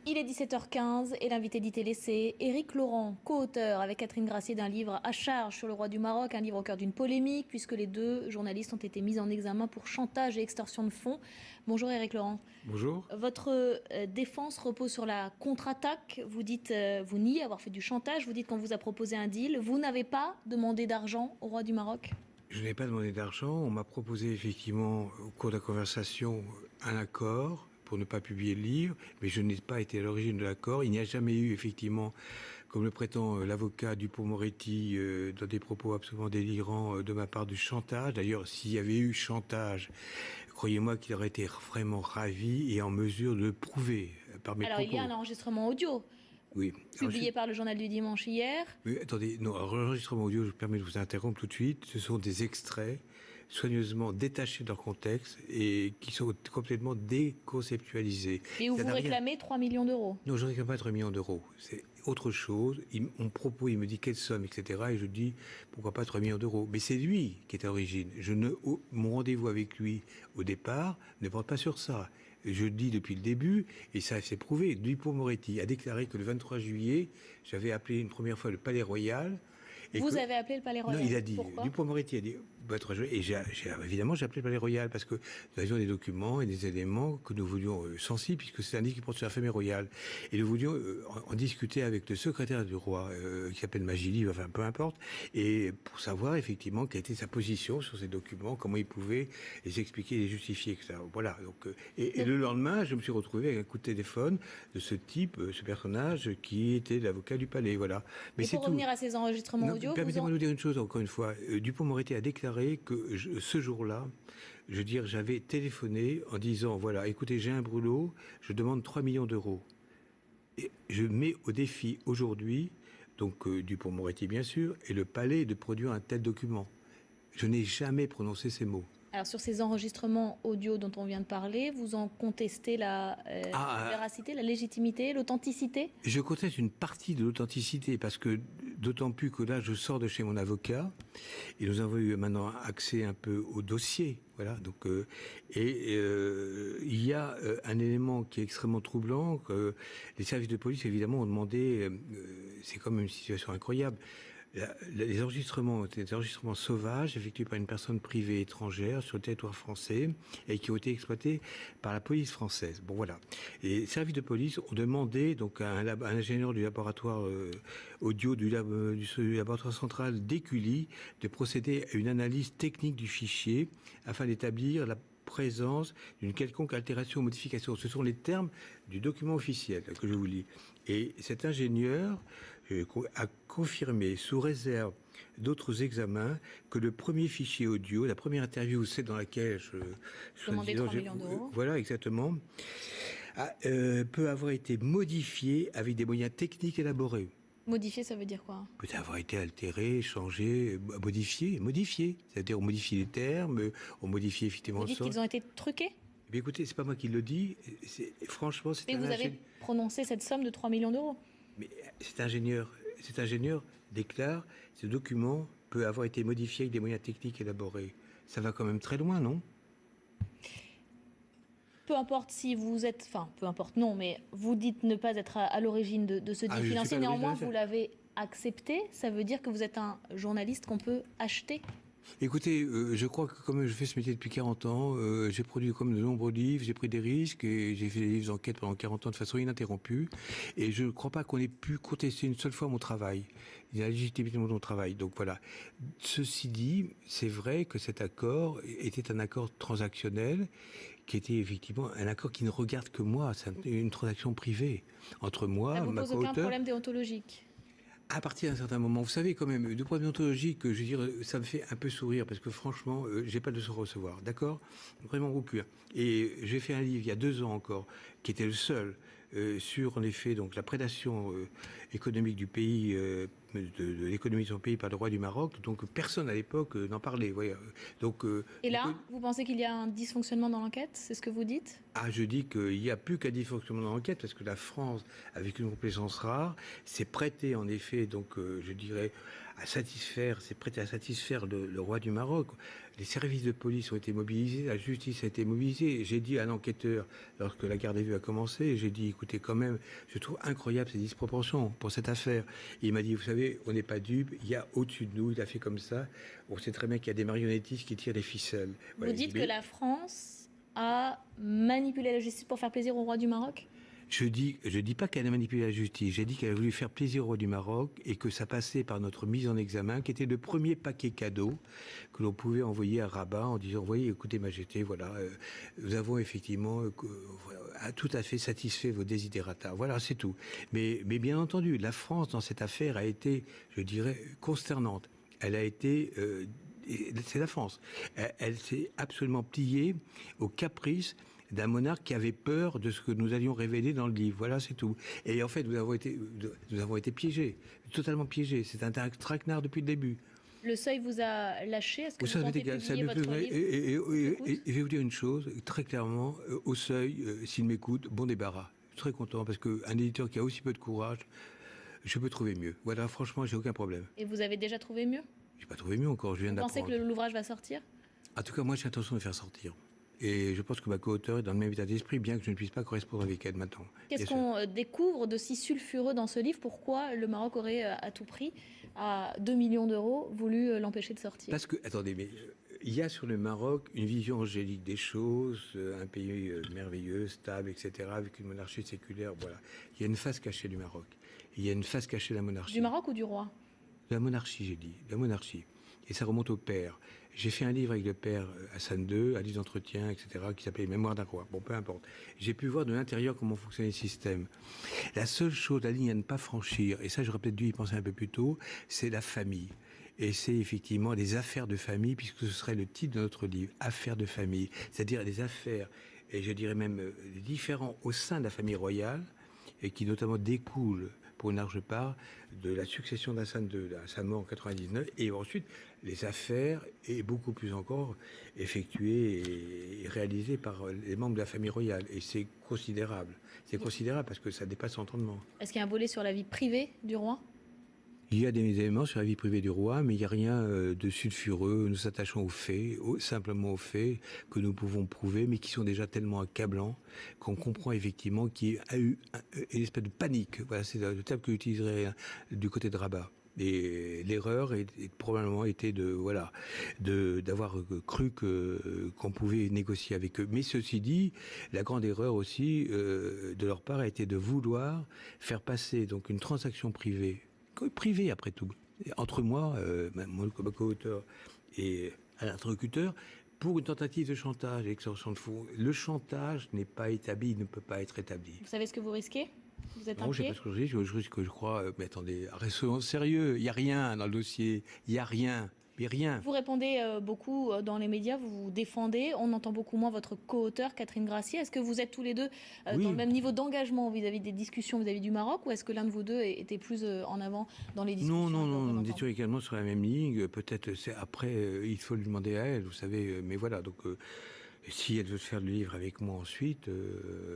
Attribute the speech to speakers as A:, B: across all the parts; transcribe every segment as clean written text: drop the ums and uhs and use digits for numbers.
A: Il est 17h15 et l'invité d'ITélé, c'est Éric Laurent, co-auteur avec Catherine Gracier d'un livre à charge sur le roi du Maroc, un livre au cœur d'une polémique puisque les deux journalistes ont été mis en examen pour chantage et extorsion de fonds. Bonjour Éric Laurent.
B: Bonjour.
A: Votre défense repose sur la contre-attaque. Vous dites, vous niez avoir fait du chantage, vous dites qu'on vous a proposé un deal. Vous n'avez pas demandé d'argent au roi du Maroc ?
B: Je n'ai pas demandé d'argent. On m'a proposé effectivement au cours de la conversation un accord pour ne pas publier le livre, mais je n'ai pas été à l'origine de l'accord. Il n'y a jamais eu effectivement, comme le prétend l'avocat Dupond-Moretti, dans des propos absolument délirants de ma part, du chantage. D'ailleurs, s'il y avait eu chantage, croyez-moi qu'il aurait été vraiment ravi et en mesure de le prouver par mes propos.
A: Alors il y a un enregistrement audio.
B: Oui.
A: Publié par le Journal du Dimanche hier.
B: Oui, attendez, non, l'enregistrement audio, je me permets de vous interrompre tout de suite. Ce sont des extraits soigneusement détachés de leur contexte et qui sont complètement déconceptualisés.
A: Et où vous réclamez 3 millions d'euros.
B: Non, je ne réclame pas 3 millions d'euros. C'est autre chose. Mon propos, il me dit quelle somme, etc. Et je dis, pourquoi pas 3 millions d'euros. Mais c'est lui qui est à l'origine. Mon rendez-vous avec lui, au départ, ne porte pas sur ça. Je dis depuis le début, et ça s'est prouvé, Dupond-Moretti a déclaré que le 23 juillet, j'avais appelé une première fois le Palais Royal.
A: Vous avez appelé le Palais Royal ?
B: Non, il a dit,
A: pourquoi ?
B: Dupond-Moretti a dit, et évidemment, j'ai appelé le Palais Royal parce que nous avions des documents et des éléments que nous voulions sensibles, puisque c'est un livre qui porte sur la famille royale. Et nous voulions en discuter avec le secrétaire du roi, qui s'appelle Magili, enfin peu importe, et pour savoir effectivement quelle était sa position sur ces documents, comment il pouvait les expliquer, les justifier, etc. Voilà. Donc, et le lendemain, je me suis retrouvé avec un coup de téléphone de ce type, ce personnage qui était l'avocat du palais. Voilà.
A: Mais pour revenir à ces enregistrements audio,
B: permettez-moi de vous dire une chose encore une fois. Dupond-Moretti a déclaré que ce jour-là, j'avais téléphoné en disant, voilà, écoutez, j'ai un brûlot, je demande 3 millions d'euros. Et je mets au défi aujourd'hui, donc Dupond-Moretti bien sûr, et le palais de produire un tel document. Je n'ai jamais prononcé ces mots.
A: Alors sur ces enregistrements audio dont on vient de parler, vous en contestez la véracité, la légitimité, l'authenticité ?
B: Je conteste une partie de l'authenticité parce que d'autant plus que là je sors de chez mon avocat et nous avons eu maintenant accès un peu au dossier. Voilà, donc il y a un élément qui est extrêmement troublant que les services de police évidemment ont demandé. C'est comme une situation incroyable. Les enregistrements étaient des enregistrements sauvages effectués par une personne privée étrangère sur le territoire français et qui ont été exploités par la police française. Bon voilà. Et les services de police ont demandé donc à un ingénieur du laboratoire audio du laboratoire central d'Écully de procéder à une analyse technique du fichier afin d'établir la présence d'une quelconque altération ou modification. Ce sont les termes du document officiel que je vous lis. Et cet ingénieur a confirmé, sous réserve d'autres examens, que le premier fichier audio, la première interview, c'est dans laquelle je
A: demandais 3 millions d'euros.
B: Voilà, exactement, peut avoir été modifié avec des moyens techniques élaborés.
A: Modifier, ça veut dire quoi ?
B: Peut avoir été altéré, changé, modifié. C'est-à-dire on modifie les termes, on modifie effectivement le
A: sens. Vous dites qu'ils ont été truqués ?
B: Eh bien, écoutez, c'est pas moi qui le dis. Franchement, c'est
A: un ingénieur. Mais vous avez prononcé cette somme de 3 millions d'euros.
B: Mais cet ingénieur déclare ce document peut avoir été modifié avec des moyens techniques élaborés. Ça va quand même très loin, non ?
A: Peu importe si vous êtes... Enfin, peu importe, non, mais vous dites ne pas être à l'origine de ce deal financier. Néanmoins, vous l'avez accepté. Ça veut dire que vous êtes un journaliste qu'on peut acheter ?
B: Écoutez, je crois que comme je fais ce métier depuis 40 ans, j'ai produit comme de nombreux livres, j'ai pris des risques et j'ai fait des livres d'enquête pendant 40 ans de façon ininterrompue. Et je ne crois pas qu'on ait pu contester une seule fois mon travail, la légitimité de mon travail. Donc voilà. Ceci dit, c'est vrai que cet accord était un accord transactionnel qui était effectivement un accord qui ne regarde que moi. C'est une transaction privée entre moi, ma co-auteure.
A: Ça vous pose aucun problème déontologique ?
B: À partir d'un certain moment, vous savez quand même, de point de vue ontologique, je veux dire, ça me fait un peu sourire parce que franchement, j'ai pas de se recevoir, d'accord ? Vraiment aucun. Et j'ai fait un livre il y a 2 ans encore, qui était le seul sur en effet donc la prédation économique du pays, de l'économie de son pays par le roi du Maroc. Donc personne à l'époque n'en parlait. Voyez. Donc
A: et là, vous pensez qu'il y a un dysfonctionnement dans l'enquête ? C'est ce que vous dites ?
B: Ah, je dis qu'il n'y a plus qu'un dysfonctionnement dans l'enquête parce que la France, avec une complaisance rare, s'est prêtée en effet, donc je dirais, s'est prêtée à satisfaire le roi du Maroc. Les services de police ont été mobilisés, la justice a été mobilisée. J'ai dit à l'enquêteur, lorsque la garde à vue a commencé, j'ai dit, écoutez, écoutez, quand même, je trouve incroyable ces disproportions pour cette affaire. Et il m'a dit, vous savez, on n'est pas dupes, il y a au-dessus de nous, il a fait comme ça. On sait très bien qu'il y a des marionnettistes qui tirent les ficelles.
A: Vous dites que la France a manipulé la justice pour faire plaisir au roi du Maroc?
B: Je dis pas qu'elle a manipulé la justice, j'ai dit qu'elle a voulu faire plaisir au roi du Maroc et que ça passait par notre mise en examen, qui était le premier paquet cadeau que l'on pouvait envoyer à Rabat en disant, voyez, écoutez, Majesté, voilà, nous avons effectivement tout à fait satisfait vos desiderata. Voilà, c'est tout. Mais bien entendu, la France, dans cette affaire, a été, je dirais, consternante. Elle a été... c'est la France. Elle s'est absolument pliée aux caprices d'un monarque qui avait peur de ce que nous allions révéler dans le livre. Voilà, c'est tout. Et en fait, nous avons été piégés, totalement piégés. C'est un traquenard depuis le début.
A: Le seuil vous a lâché? Est-ce que vous comptez publier votre livre?
B: Et je vais vous dire une chose, très clairement, au seuil, s'il m'écoute, bon débarras. Je suis très content parce qu'un éditeur qui a aussi peu de courage, je peux trouver mieux. Voilà, franchement, j'ai aucun problème.
A: Et vous avez déjà trouvé mieux?
B: J'ai pas trouvé mieux encore, je viens d'apprendre.
A: Vous pensez que l'ouvrage va sortir?
B: En tout cas, moi, j'ai l'intention de le faire sortir. Et je pense que ma co-auteure est dans le même état d'esprit, bien que je ne puisse pas correspondre avec elle maintenant.
A: Qu'est-ce qu'on découvre de si sulfureux dans ce livre? Pourquoi le Maroc aurait à tout prix, à 2 millions d'euros, voulu l'empêcher de sortir?
B: Parce que, attendez, mais il y a sur le Maroc une vision angélique des choses, un pays merveilleux, stable, etc., avec une monarchie séculaire, voilà. Il y a une face cachée du Maroc. Il y a une face cachée de la monarchie.
A: Du Maroc ou du roi?
B: De la monarchie, j'ai dit, de la monarchie. Et ça remonte au père. J'ai fait un livre avec le père Hassan II, à 10 entretiens, etc., qui s'appelait Les Mémoires d'un roi. Bon, peu importe. J'ai pu voir de l'intérieur comment fonctionnait le système. La seule chose, la ligne à ne pas franchir, et ça j'aurais peut-être dû y penser un peu plus tôt, c'est la famille. Et c'est effectivement des affaires de famille, puisque ce serait le titre de notre livre, Affaires de famille. C'est-à-dire des affaires, et je dirais même différents au sein de la famille royale, et qui notamment découlent pour une large part de la succession d'Hassan II, à sa mort en 99, et ensuite les affaires, et beaucoup plus encore, effectuées et réalisées par les membres de la famille royale. Et c'est considérable. C'est considérable parce que ça dépasse l'entendement.
A: Est-ce qu'il y a un volet sur la vie privée du roi?
B: Il y a des éléments sur la vie privée du roi, mais il n'y a rien de sulfureux. Nous s'attachons aux faits, simplement aux faits que nous pouvons prouver, mais qui sont déjà tellement accablants qu'on comprend effectivement qu'il y a eu une espèce de panique. Voilà, c'est le terme que j'utiliserais du côté de Rabat. Et l'erreur probablement était d'avoir cru qu'on pouvait négocier avec eux. Mais ceci dit, la grande erreur aussi de leur part a été de vouloir faire passer donc une transaction privée après tout, entre moi, mon co-auteur et un interlocuteur, pour une tentative de chantage et extorsion de fonds. Le chantage n'est pas établi, il ne peut pas être établi.
A: Vous savez ce que vous risquez? Vous êtes
B: inquiet? Non, je ne sais pas ce que je risque, je crois, mais attendez, restons sérieux, il n'y a rien dans le dossier, il n'y a rien. Mais rien.
A: Vous répondez beaucoup dans les médias, vous vous défendez. On entend beaucoup moins votre co-auteur, Catherine Gracier. Est-ce que vous êtes tous les deux
B: oui.
A: dans le même niveau d'engagement vis-à-vis des discussions vis-à-vis du Maroc, ou est-ce que l'un de vous deux était plus en avant dans les discussions?
B: Non, nous étions également sur la même ligne. Peut-être c'est après, il faut lui demander à elle, vous savez. Mais voilà, donc si elle veut faire le livre avec moi ensuite...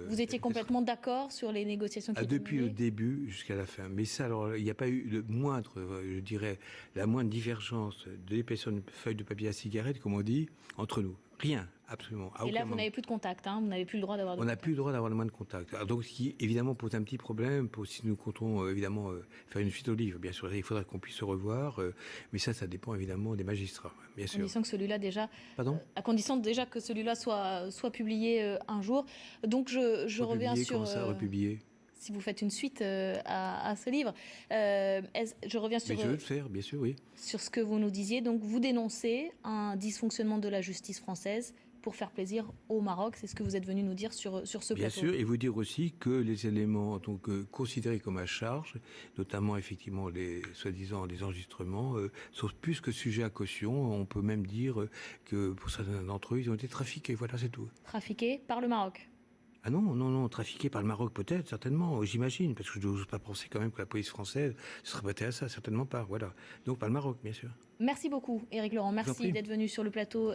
A: vous étiez complètement d'accord sur les négociations qui étaient
B: depuis le début jusqu'à la fin. Mais ça, alors, il n'y a pas eu le moindre, je dirais, la moindre divergence de l'épaisseur d'une feuille de papier à cigarette, comme on dit, entre nous. Rien, absolument.
A: Et là, vous n'avez plus de contact, hein, vous n'avez plus le droit d'avoir de contact.
B: On n'a plus le droit d'avoir le moindre contact. Alors, donc, ce qui, évidemment, pose un petit problème, si nous comptons, évidemment, faire une suite au livre. Bien sûr, il faudra qu'on puisse se revoir, mais ça dépend, évidemment, des magistrats, bien sûr.
A: À condition que celui-là, déjà...
B: Pardon ?
A: À condition déjà que celui-là soit publié un jour. Donc, je reviens sur...
B: Comment ça, republier ?
A: Si vous faites une suite à ce livre. Je reviens sur...
B: Mais je veux le faire, bien sûr, oui.
A: Sur ce que vous nous disiez. Donc, vous dénoncez un dysfonctionnement de la justice française pour faire plaisir au Maroc. C'est ce que vous êtes venu nous dire sur ce plateau.
B: Bien sûr, et vous dire aussi que les éléments donc, considérés comme à charge, notamment effectivement les soi-disant les enregistrements, sont plus que sujets à caution. On peut même dire que pour certains d'entre eux, ils ont été trafiqués. Voilà, c'est tout.
A: Trafiqués par le Maroc?
B: Ah non, trafiqué par le Maroc peut-être, certainement, j'imagine, parce que je n'ose pas penser quand même que la police française se serait prêtée à ça, certainement pas, voilà. Donc par le Maroc, bien sûr.
A: Merci beaucoup, Éric Laurent, merci d'être venu sur le plateau.